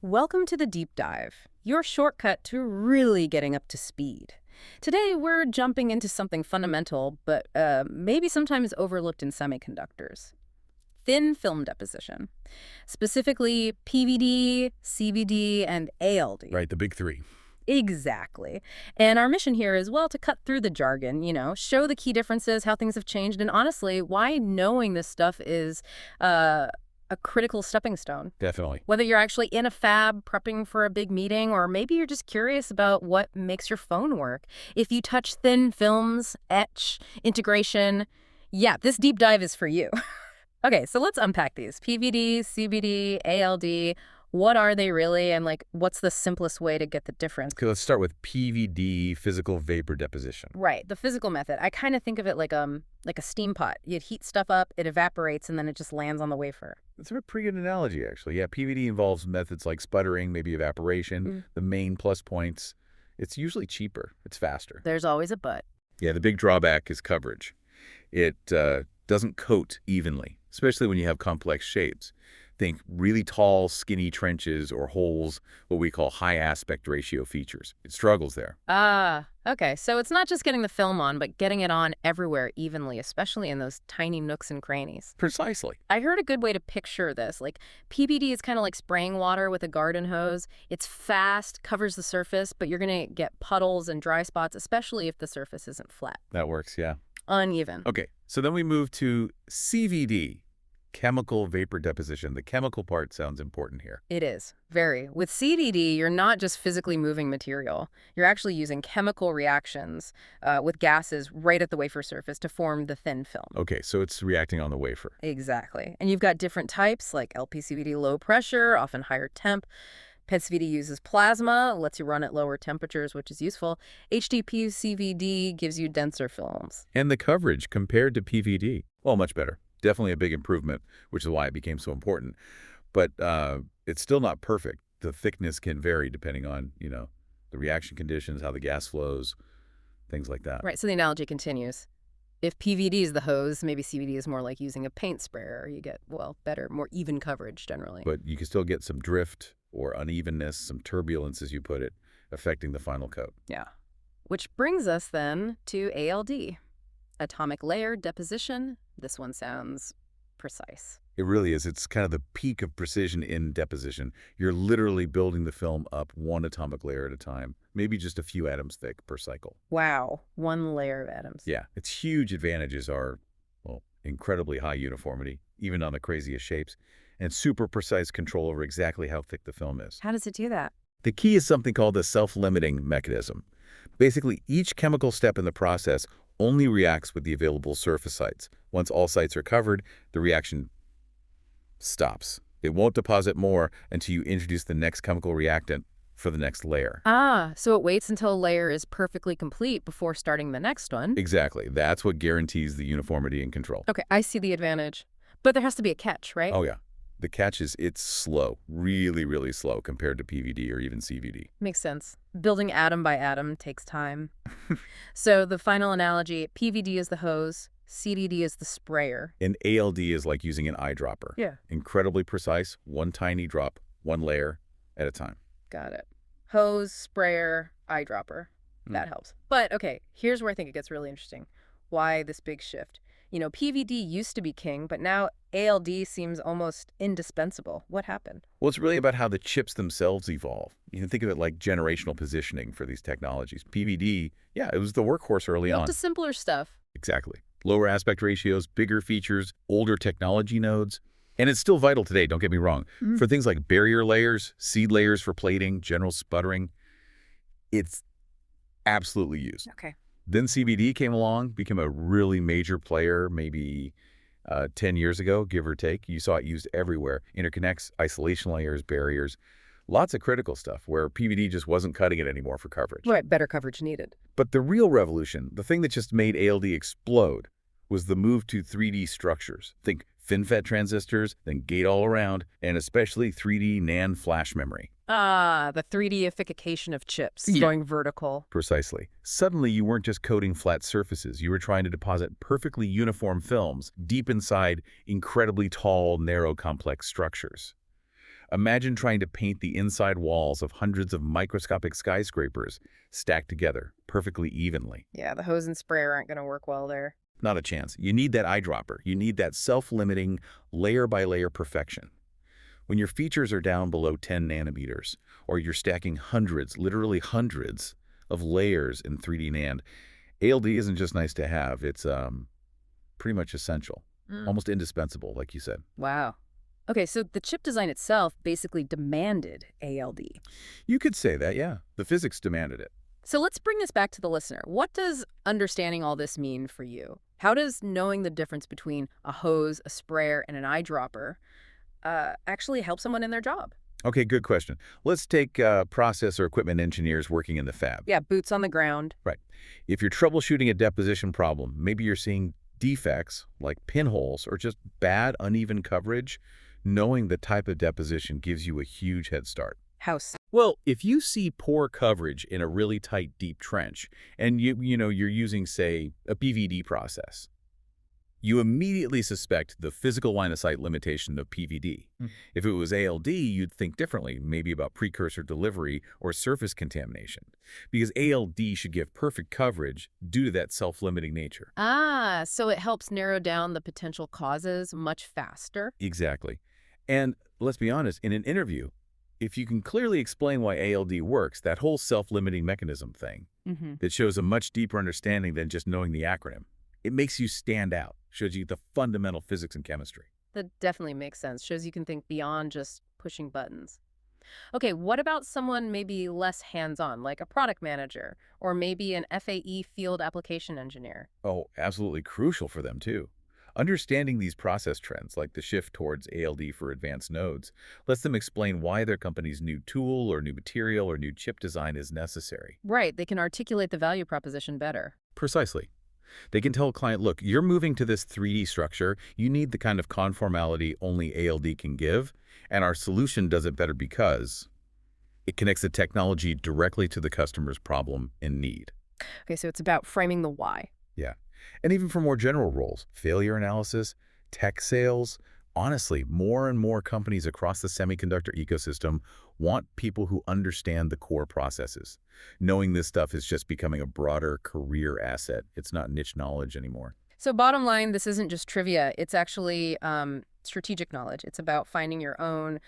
Welcome to the Deep Dive, your shortcut to really getting up to speed. Today, we're jumping into something fundamental, but maybe sometimes overlooked in semiconductors. Thin film deposition. Specifically, PVD, CVD, and ALD. Right, the big three. Exactly. And our mission here is, well, to cut through the jargon, show the key differences, how things have changed, and honestly, why knowing this stuff is a critical stepping stone. Definitely. Whether you're actually in a fab prepping for a big meeting, or maybe you're just curious about what makes your phone work. If you touch thin films, etch, integration, yeah, this deep dive is for you. Okay, so let's unpack these. PVD, CVD, ALD, what are they really, and what's the simplest way to get the difference? Okay, let's start with PVD, physical vapor deposition. Right, the physical method. I kind of think of it like a steam pot. You'd heat stuff up, it evaporates, and then it just lands on the wafer. That's a pretty good analogy, actually. Yeah, PVD involves methods like sputtering, maybe evaporation. The main plus points, it's usually cheaper. It's faster. There's always a but. Yeah, the big drawback is coverage. It doesn't coat evenly, especially when you have complex shapes. Think really tall, skinny trenches or holes, what we call high aspect ratio features. It struggles there. Ah, okay. So it's not just getting the film on, but getting it on everywhere evenly, especially in those tiny nooks and crannies. Precisely. I heard a good way to picture this. PVD is kind of like spraying water with a garden hose. It's fast, covers the surface, but you're going to get puddles and dry spots, especially if the surface isn't flat. That works, yeah. Uneven. Okay, so then we move to CVD. Chemical vapor deposition. The chemical part sounds important here. It is. Very. With CVD, you're not just physically moving material. You're actually using chemical reactions with gases right at the wafer surface to form the thin film. Okay, so it's reacting on the wafer. Exactly. And you've got different types, like LPCVD low pressure, often higher temp. PET-CVD uses plasma, lets you run at lower temperatures, which is useful. HDP-CVD gives you denser films. And the coverage compared to PVD, well, much better. Definitely a big improvement, which is why it became so important. But it's still not perfect. The thickness can vary depending on, the reaction conditions, how the gas flows, things like that. Right, so the analogy continues. If PVD is the hose, maybe CVD is more like using a paint sprayer. You get, well, better, more even coverage generally. But you can still get some drift or unevenness, some turbulence, as you put it, affecting the final coat. Yeah. Which brings us then to ALD. Atomic layer deposition. This one sounds precise. It really is. It's kind of the peak of precision in deposition. You're literally building the film up one atomic layer at a time, maybe just a few atoms thick per cycle. Wow, one layer of atoms. Yeah, its huge advantages are, well, incredibly high uniformity, even on the craziest shapes, and super precise control over exactly how thick the film is. How does it do that? The key is something called the self-limiting mechanism. Basically, each chemical step in the process only reacts with the available surface sites. Once all sites are covered, the reaction stops. It won't deposit more until you introduce the next chemical reactant for the next layer. Ah, so it waits until a layer is perfectly complete before starting the next one. Exactly. That's what guarantees the uniformity and control. Okay, I see the advantage. But there has to be a catch, right? Oh, yeah. The catch is it's slow, really, really slow compared to PVD or even CVD. Makes sense. Building atom by atom takes time. So the final analogy, PVD is the hose, CVD is the sprayer. And ALD is like using an eyedropper. Yeah. Incredibly precise, one tiny drop, one layer at a time. Got it. Hose, sprayer, eyedropper. That helps. But, okay, here's where I think it gets really interesting. Why this big shift? PVD used to be king, but now ALD seems almost indispensable. What happened? Well, it's really about how the chips themselves evolve. You can think of it like generational positioning for these technologies. PVD, yeah, it was the workhorse early on. Up to simpler stuff. Exactly. Lower aspect ratios, bigger features, older technology nodes. And it's still vital today, don't get me wrong. For things like barrier layers, seed layers for plating, general sputtering, it's absolutely used. Okay. Then CVD came along, became a really major player maybe 10 years ago, give or take. You saw it used everywhere. Interconnects, isolation layers, barriers, lots of critical stuff where PVD just wasn't cutting it anymore for coverage. Right, better coverage needed. But the real revolution, the thing that just made ALD explode, was the move to 3D structures. Think FinFET transistors, then gate-all-around, and especially 3D NAND flash memory. Ah, the 3D-ification of chips, going vertical. Precisely. Suddenly, you weren't just coating flat surfaces. You were trying to deposit perfectly uniform films deep inside incredibly tall, narrow, complex structures. Imagine trying to paint the inside walls of hundreds of microscopic skyscrapers stacked together perfectly evenly. Yeah, the hose and sprayer aren't going to work well there. Not a chance. You need that eyedropper. You need that self-limiting, layer-by-layer perfection. When your features are down below 10 nanometers, or you're stacking hundreds, literally hundreds, of layers in 3D NAND, ALD isn't just nice to have. It's pretty much essential, almost indispensable, like you said. Wow. Okay, so the chip design itself basically demanded ALD. You could say that, yeah. The physics demanded it. So let's bring this back to the listener. What does understanding all this mean for you? How does knowing the difference between a hose, a sprayer, and an eyedropper actually help someone in their job? Okay, good question. Let's take process or equipment engineers working in the fab. Yeah, boots on the ground. Right. If you're troubleshooting a deposition problem, maybe you're seeing defects like pinholes or just bad, uneven coverage, knowing the type of deposition gives you a huge head start. House. Well, if you see poor coverage in a really tight, deep trench, and you're using, say, a PVD process, you immediately suspect the physical line-of-sight limitation of PVD. If it was ALD, you'd think differently, maybe about precursor delivery or surface contamination, because ALD should give perfect coverage due to that self-limiting nature. Ah, so it helps narrow down the potential causes much faster? Exactly. And let's be honest, in an interview, if you can clearly explain why ALD works, that whole self-limiting mechanism thing, it shows a much deeper understanding than just knowing the acronym. It makes you stand out, shows you the fundamental physics and chemistry. That definitely makes sense. Shows you can think beyond just pushing buttons. Okay, what about someone maybe less hands-on, like a product manager, or maybe an FAE field application engineer? Oh, absolutely crucial for them, too. Understanding these process trends, like the shift towards ALD for advanced nodes, lets them explain why their company's new tool or new material or new chip design is necessary. Right, they can articulate the value proposition better. Precisely. They can tell a client, look, you're moving to this 3D structure. You need the kind of conformality only ALD can give, and our solution does it better because it connects the technology directly to the customer's problem and need. Okay, so it's about framing the why. Yeah. And even for more general roles, failure analysis, tech sales, honestly, more and more companies across the semiconductor ecosystem want people who understand the core processes. Knowing this stuff is just becoming a broader career asset. It's not niche knowledge anymore. So bottom line, this isn't just trivia. It's actually strategic knowledge. It's about finding your own,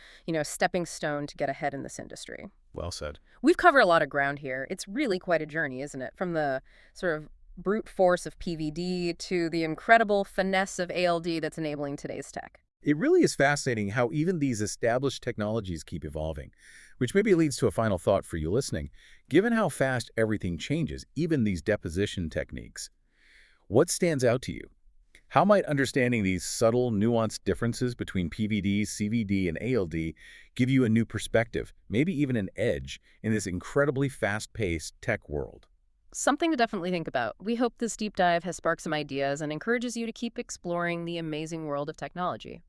stepping stone to get ahead in this industry. Well said. We've covered a lot of ground here. It's really quite a journey, isn't it? From the sort of brute force of PVD to the incredible finesse of ALD that's enabling today's tech. It really is fascinating how even these established technologies keep evolving, which maybe leads to a final thought for you listening. Given how fast everything changes, even these deposition techniques, what stands out to you? How might understanding these subtle, nuanced differences between PVD, CVD, and ALD give you a new perspective, maybe even an edge, in this incredibly fast-paced tech world? Something to definitely think about. We hope this deep dive has sparked some ideas and encourages you to keep exploring the amazing world of technology.